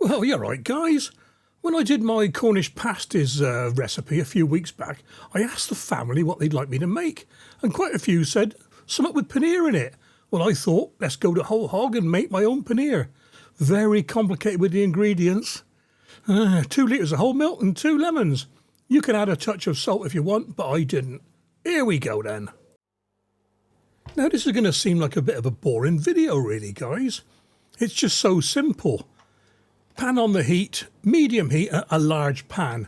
Well, you're right, guys. When I did my Cornish pasties recipe a few weeks back, I asked the family what they'd like me to make, and quite a few said something with paneer in it. Well, I thought, let's go the whole hog and make my own paneer. Very complicated with the ingredients. 2 litres of whole milk and 2 lemons. You can add a touch of salt if you want, but I didn't. Here we go then. Now this is going to seem like a bit of a boring video really, guys. It's just so simple. Pan on the heat, medium heat, a large pan.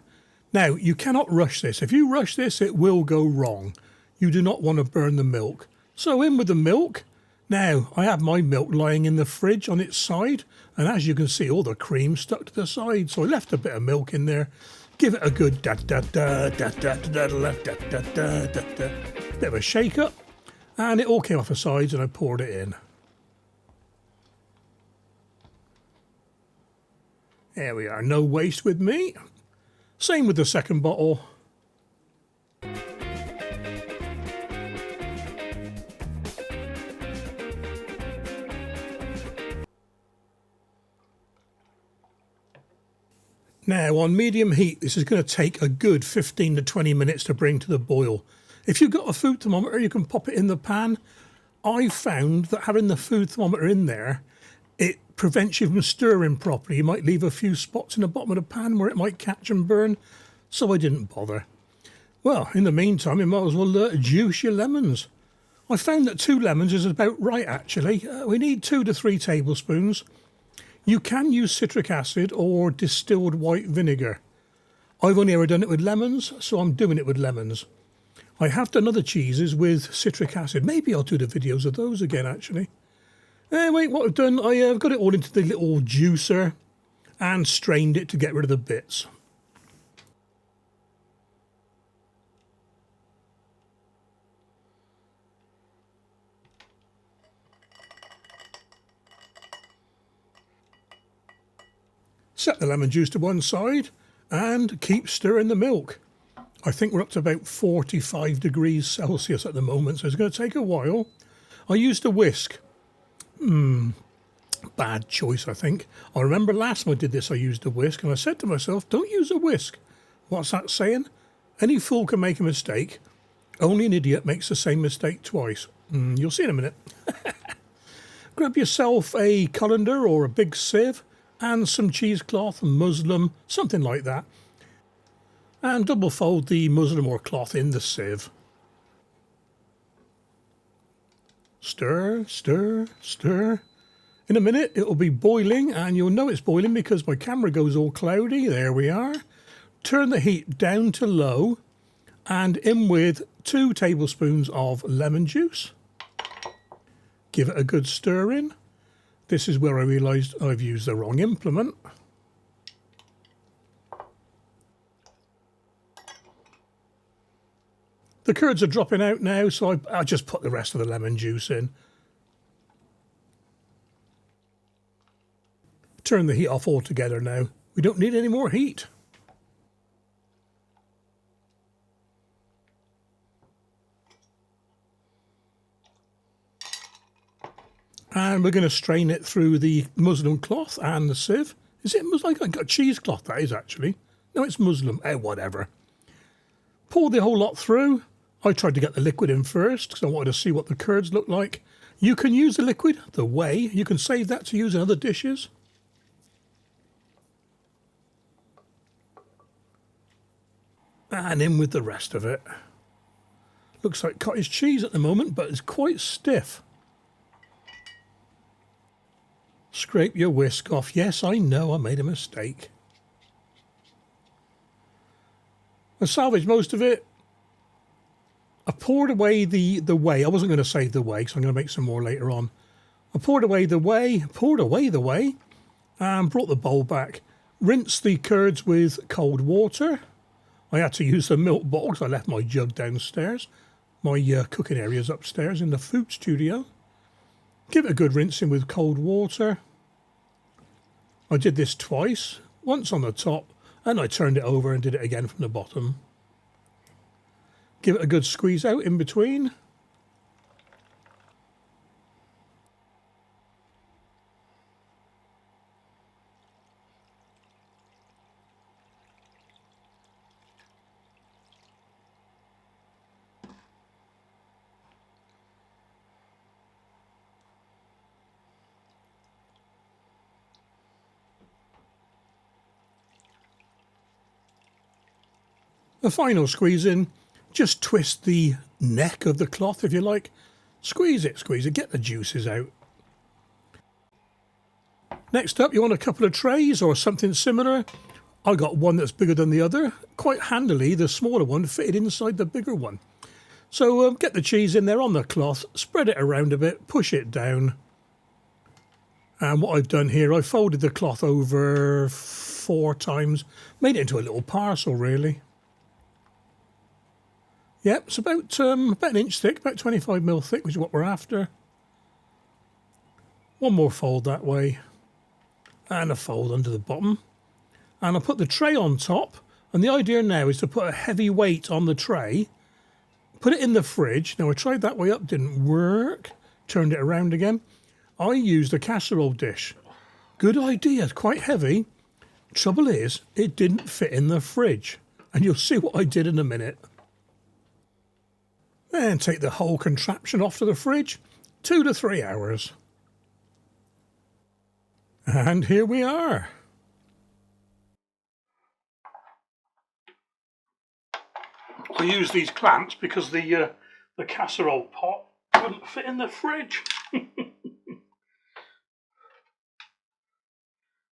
Now you cannot rush this. If you rush this it will go wrong. You do not want to burn the milk. So in with the milk. Now I have my milk lying in the fridge on its side, and as you can see all the cream stuck to the side, so I left a bit of milk in there. Give it a good bit of a shake up, and it all came off the sides and I poured it in. There we are, no waste with me. Same with the second bottle. Now on medium heat, this is going to take a good 15 to 20 minutes to bring to the boil. If you've got a food thermometer, you can pop it in the pan. I found that having the food thermometer in there, it prevents you from stirring properly. You might leave a few spots in the bottom of the pan where it might catch and burn, so I didn't bother. Well, in the meantime, you might as well juice your lemons. I found that 2 lemons is about right actually. We need 2 to 3 tablespoons. You can use citric acid or distilled white vinegar. I've only ever done it with lemons, so I'm doing it with lemons. I have done other cheeses with citric acid. Maybe I'll do the videos of those again actually. Anyway, what I've done, I've got it all into the little juicer and strained it to get rid of the bits. Set the lemon juice to one side and keep stirring the milk. I think we're up to about 45 degrees Celsius at the moment, so it's going to take a while. I used a whisk. Bad choice, I think. I remember last time I did this, I used a whisk, and I said to myself, don't use a whisk. What's that saying? Any fool can make a mistake. Only an idiot makes the same mistake twice. You'll see in a minute. Grab yourself a colander or a big sieve and some cheesecloth, muslin, something like that. And double fold the muslin or cloth in the sieve. Stir, stir, stir. In a minute it will be boiling, and you'll know it's boiling because my camera goes all cloudy. There we are. Turn the heat down to low and in with 2 tablespoons of lemon juice. Give it a good stir in. This is where I realised I've used the wrong implement. The curds are dropping out now, so I just put the rest of the lemon juice in. Turn the heat off altogether now. We don't need any more heat. And we're going to strain it through the muslin cloth and the sieve. Is it muslin? I got cheesecloth, that is actually. No, it's muslin. Whatever. Pour the whole lot through. I tried to get the liquid in first because I wanted to see what the curds look like. You can use the liquid, the whey. You can save that to use in other dishes. And in with the rest of it. Looks like cottage cheese at the moment, but it's quite stiff. Scrape your whisk off. Yes, I know I made a mistake. I salvaged most of it. I poured away the whey. I wasn't going to save the whey because I'm going to make some more later on. I poured away the whey, and brought the bowl back. Rinsed the curds with cold water. I had to use the milk bottle because I left my jug downstairs. My cooking area's upstairs in the food studio. Give it a good rinsing with cold water. I did this twice, once on the top, and I turned it over and did it again from the bottom. Give it a good squeeze out in between. The final squeezing, just twist the neck of the cloth if you like. Squeeze it, get the juices out. Next up, you want a couple of trays or something similar. I got one that's bigger than the other. Quite handily, the smaller one fitted inside the bigger one. So get the cheese in there on the cloth, spread it around a bit, push it down. And what I've done here, I folded the cloth over 4 times, made it into a little parcel really. Yep, it's about an inch thick, about 25mm thick, which is what we're after. One more fold that way, and a fold under the bottom. And I'll put the tray on top, and the idea now is to put a heavy weight on the tray, put it in the fridge. Now I tried that way up, didn't work, turned it around again. I used a casserole dish. Good idea, quite heavy. Trouble is, it didn't fit in the fridge, and you'll see what I did in a minute. Then take the whole contraption off to the fridge, 2 to 3 hours. And here we are. I use these clamps because the casserole pot wouldn't fit in the fridge.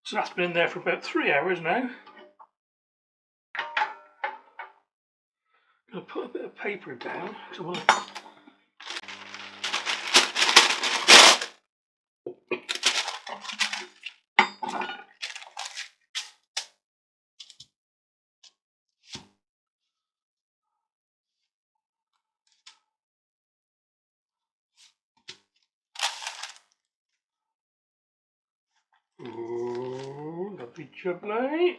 So that's been in there for about 3 hours now. I'm going to put a bit of paper down. Ooh, lovely jubbly.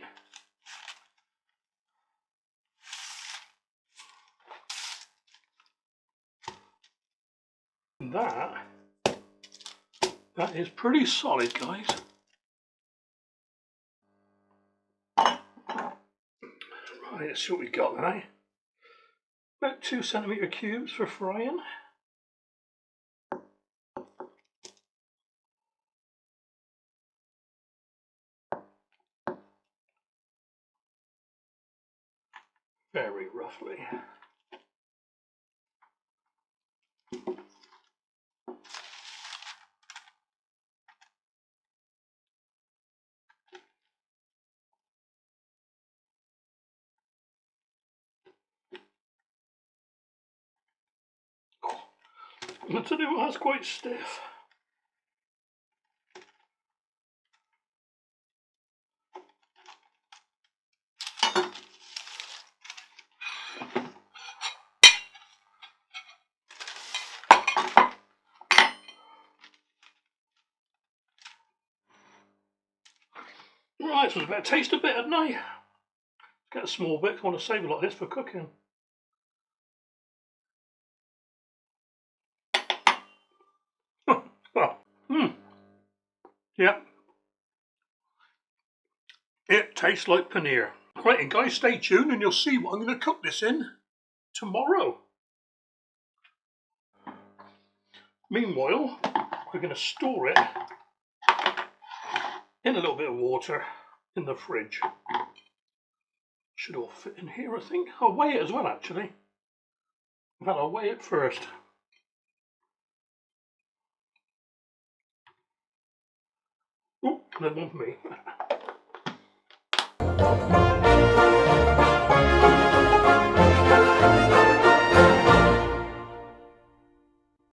That is pretty solid, guys. Right, let's see what we got now. About 2cm cubes for frying. Very roughly. I tell you what, that's quite stiff. Right, so it's about to taste a bit, hadn't I? Get a small bit, I want to save a lot of this for cooking. Well, yep. It tastes like paneer. Right, and guys, stay tuned and you'll see what I'm going to cook this in tomorrow. Meanwhile, we're going to store it in a little bit of water in the fridge. Should all fit in here, I think. I'll weigh it as well, actually. In fact, I'll weigh it first. Oh, there's one for me.